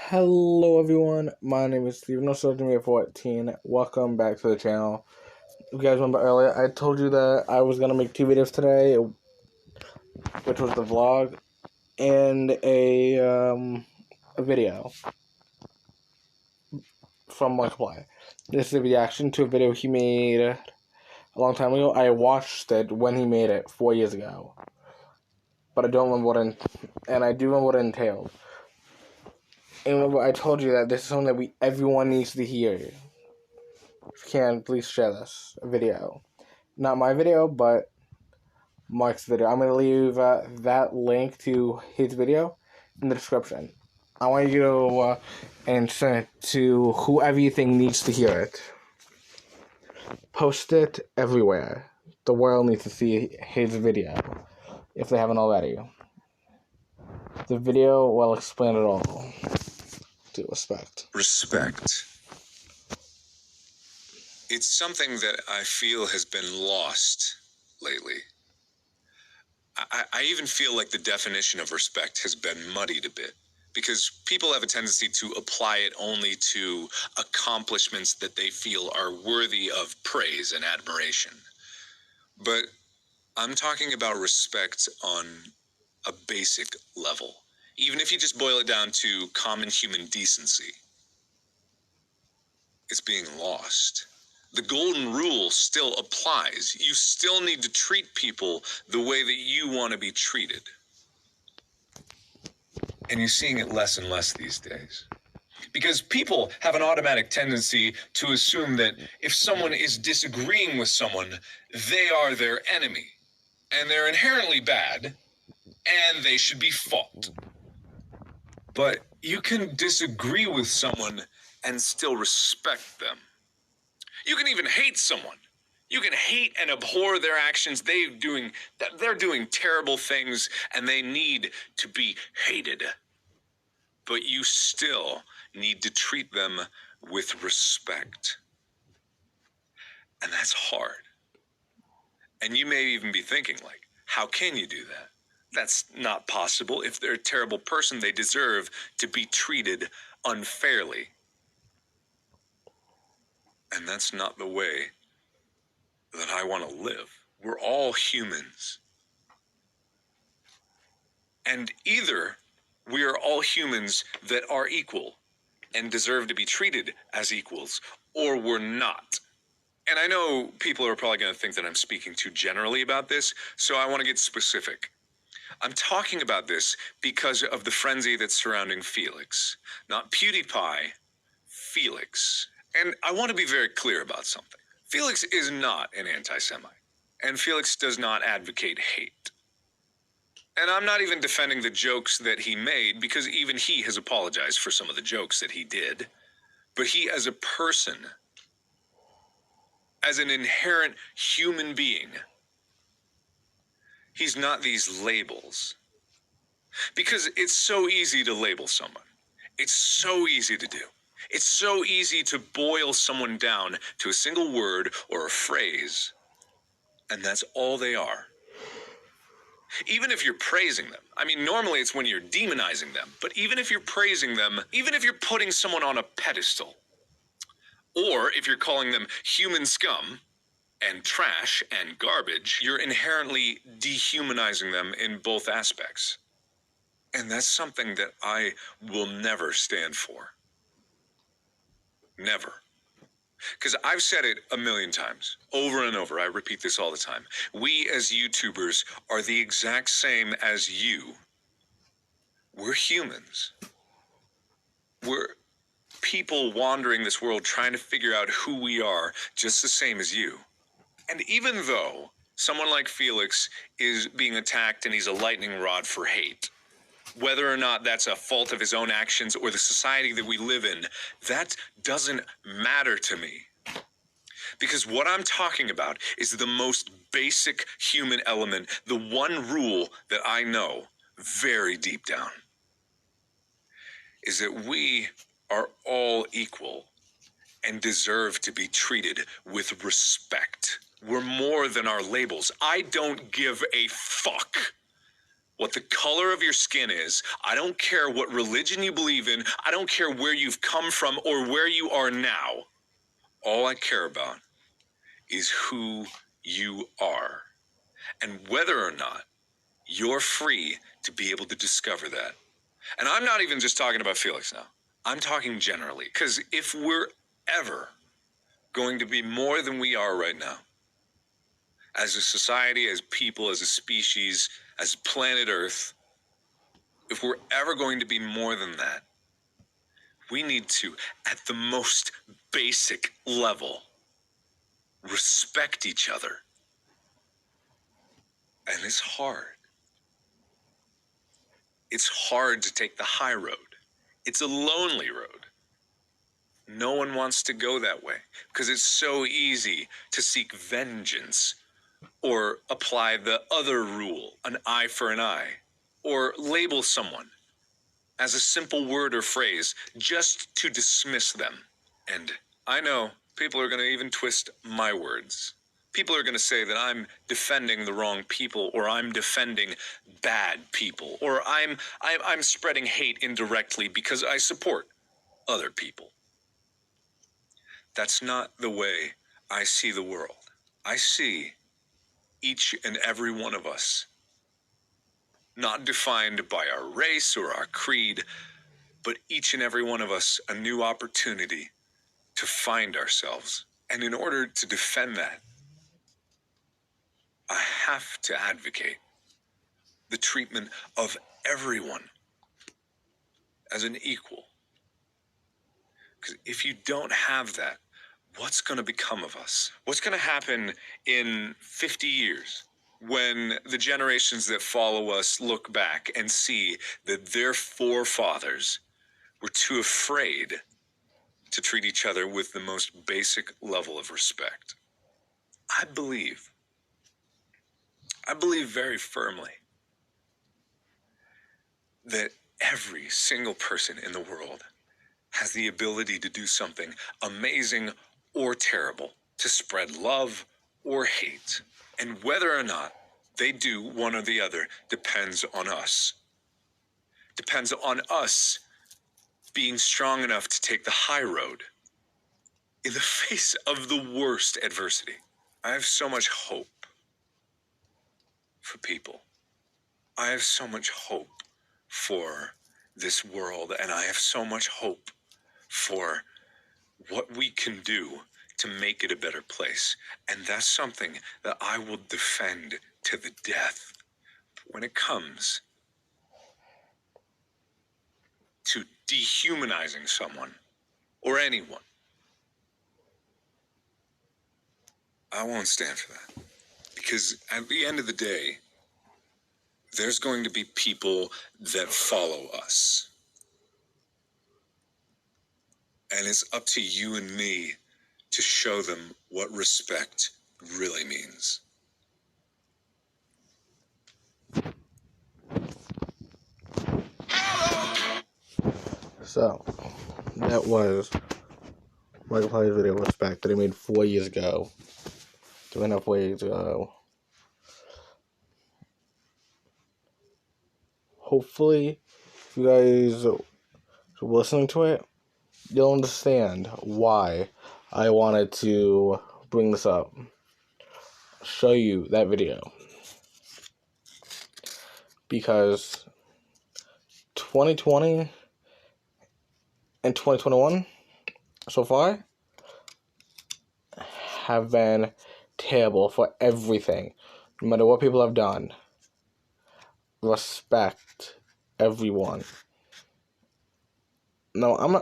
Hello everyone, my name is Steven, also 14. Welcome back to the channel. If you guys remember earlier, I told you that I was going to make two videos today, which was the vlog and a video from Markiplier. This is a reaction to a video he made a long time ago. I watched it when he made it 4 years ago, but I don't remember and I do remember what it entailed. And remember, I told you that this is something that everyone needs to hear. If you can, please share this video. Not my video, but Mark's video. I'm going to leave that link to his video in the description. I want you to and send it to whoever you think needs to hear it. Post it everywhere. The world needs to see his video, if they haven't already. The video will explain it all. To respect. Respect. It's something that I feel has been lost lately. I even feel like the definition of respect has been muddied a bit because people have a tendency to apply it only to accomplishments that they feel are worthy of praise and admiration. But I'm talking about respect on a basic level, even if you just boil it down to common human decency. It's being lost. The golden rule still applies. You still need to treat people the way that you want to be treated. And you're seeing it less and less these days. Because people have an automatic tendency to assume that if someone is disagreeing with someone, they are their enemy. And they're inherently bad, and they should be fought. But you can disagree with someone and still respect them. You can even hate someone. You can hate and abhor their actions. They're doing terrible things and they need to be hated. But you still need to treat them with respect. And that's hard. And you may even be thinking, like, how can you do that? That's not possible. If they're a terrible person, they deserve to be treated unfairly. And that's not the way that I want to live. We're all humans. And either we are all humans that are equal and deserve to be treated as equals, or we're not. And I know people are probably going to think that I'm speaking too generally about this, so I want to get specific. I'm talking about this because of the frenzy that's surrounding Felix. Not PewDiePie, Felix. And I want to be very clear about something. Felix is not an anti-Semite, and Felix does not advocate hate. And I'm not even defending the jokes that he made, because even he has apologized for some of the jokes that he did. But he, as a person, as an inherent human being, he's not these labels. Because it's so easy to label someone. It's so easy to do. It's so easy to boil someone down to a single word or a phrase, and that's all they are. Even if you're praising them. I mean, normally it's when you're demonizing them, but even if you're praising them, even if you're putting someone on a pedestal, or if you're calling them human scum and trash and garbage, you're inherently dehumanizing them in both aspects. And that's something that I will never stand for. Never. Because I've said it a million times, over and over. I repeat this all the time. We as YouTubers are the exact same as you. We're humans. We're people wandering this world trying to figure out who we are, just the same as you. And even though someone like Felix is being attacked and he's a lightning rod for hate, whether or not that's a fault of his own actions or the society that we live in, that doesn't matter to me. Because what I'm talking about is the most basic human element, the one rule that I know very deep down, is that we are all equal and deserve to be treated with respect. We're more than our labels. I don't give a fuck what the color of your skin is. I don't care what religion you believe in. I don't care where you've come from or where you are now. All I care about is who you are and whether or not you're free to be able to discover that. And I'm not even just talking about Felix now. I'm talking generally. Because if we're ever going to be more than we are right now, as a society, as people, as a species, as planet Earth, if we're ever going to be more than that, we need to, at the most basic level, respect each other. And it's hard. It's hard to take the high road. It's a lonely road. No one wants to go that way because it's so easy to seek vengeance or apply the other rule, an eye for an eye, or label someone as a simple word or phrase just to dismiss them. And I know people are going to even twist my words. People are going to say that I'm defending the wrong people, or I'm defending bad people, or I'm spreading hate indirectly because I support other people. That's not the way I see the world. I see each and every one of us not defined by our race or our creed, but each and every one of us a new opportunity to find ourselves. And in order to defend that, I have to advocate the treatment of everyone as an equal. Because if you don't have that, what's going to become of us? What's going to happen in 50 years when the generations that follow us look back and see that their forefathers were too afraid to treat each other with the most basic level of respect? I believe very firmly that every single person in the world has the ability to do something amazing or terrible, to spread love or hate. And whether or not they do one or the other depends on us. Depends on us being strong enough to take the high road in the face of the worst adversity. I have so much hope for people. I have so much hope for this world, and I have so much hope for what we can do to make it a better place. And that's something that I will defend to the death. When it comes to dehumanizing someone or anyone, I won't stand for that. Because at the end of the day, there's going to be people that follow us. And it's up to you and me to show them what respect really means. So, that was Markiplier's video Respect that he made 4 years ago. 2.5 years ago. Hopefully, if you guys are listening to it, you'll understand why I wanted to bring this up. Show you that video. Because 2020 and 2021 so far have been terrible for everything. No matter what people have done. Respect everyone. No, I'm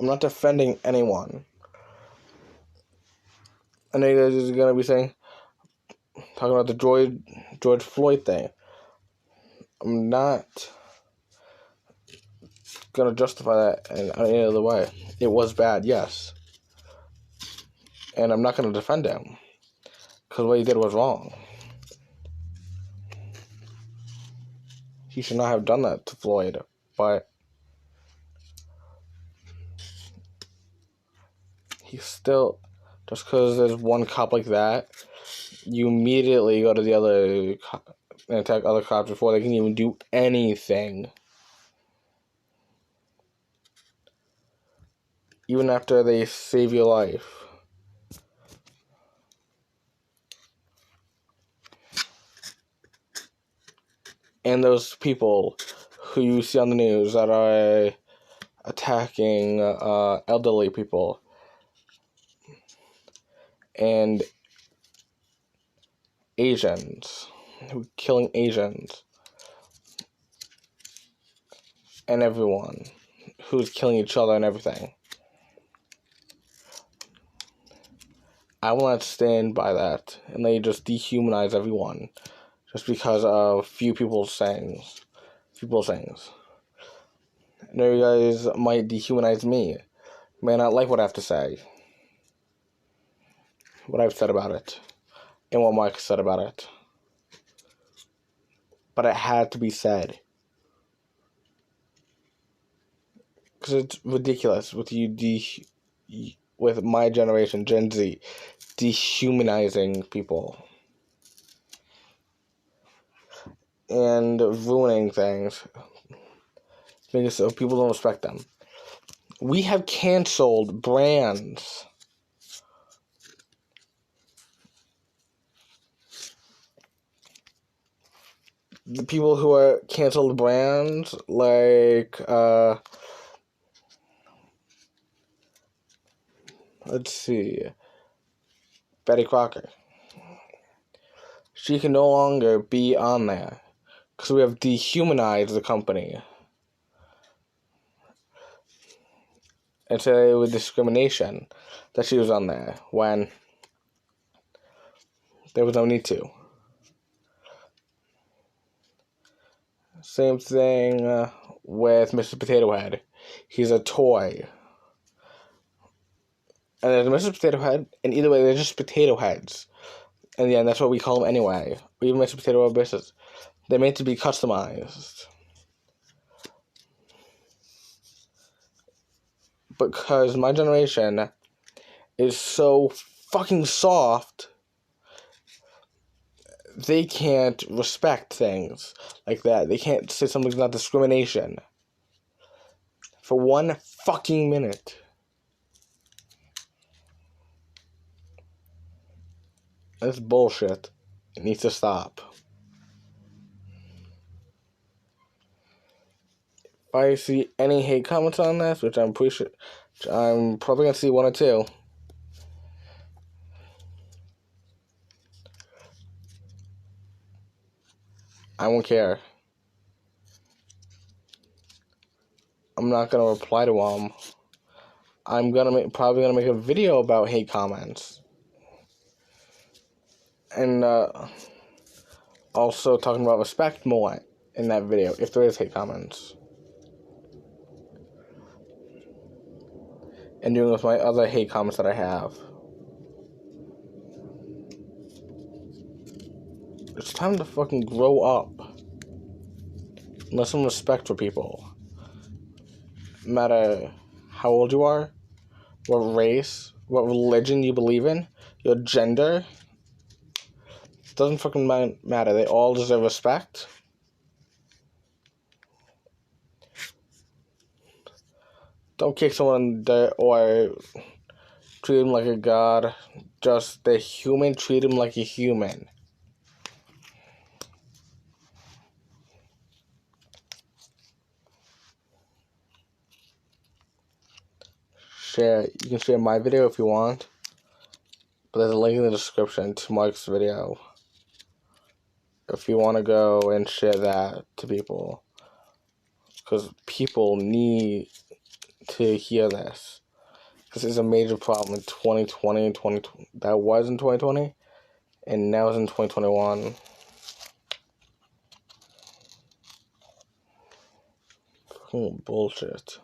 not defending anyone. I know you guys are gonna be talking about the George Floyd thing. I'm not gonna justify that in any other way. It was bad, yes. And I'm not gonna defend him. Because what he did was wrong. He should not have done that to Floyd. But he still, just because there's one cop like that, you immediately go to the other and attack other cops before they can even do anything. Even after they save your life. And those people who you see on the news that are attacking elderly people and Asians, who killing Asians, and everyone who's killing each other and everything. I will not stand by that, and they just dehumanize everyone just because of few people's sayings. And you guys might dehumanize me. May not like what I have to say, what I've said about it, and what Mike said about it. But it had to be said. Because it's ridiculous with with my generation, Gen Z, dehumanizing people. And ruining things. Making so people don't respect them. We have canceled brands. The people who are canceled brands, like, let's see, Betty Crocker. She can no longer be on there because we have dehumanized the company. And say with discrimination that she was on there when there was no need to. Same thing with Mr. Potato Head. He's a toy. And there's Mr. Potato Head, and either way, they're just potato heads. And yeah, that's what we call them anyway. Or even Mr. Potato Head Biscuits. They're meant to be customized. Because my generation is so fucking soft, they can't respect things like that. They can't say something's not discrimination. For 1 fucking minute. That's bullshit. It needs to stop. If I see any hate comments on this, which I'm probably gonna see 1 or 2. I won't care. I'm not gonna reply to them. I'm probably gonna make a video about hate comments, and also talking about respect more in that video if there is hate comments, and doing with my other hate comments that I have. It's time to fucking grow up. And have some respect for people. No matter how old you are, what race, what religion you believe in, your gender. It doesn't fucking matter. They all deserve respect. Don't kick someone in the dirt or treat them like a god. Just they're human, treat them like a human. You can share my video if you want, but there's a link in the description to Mike's video if you want to go and share that to people, because people need to hear this. This is a major problem in 2020 and 2020. That was in 2020, and now it's in 2021. Fucking bullshit.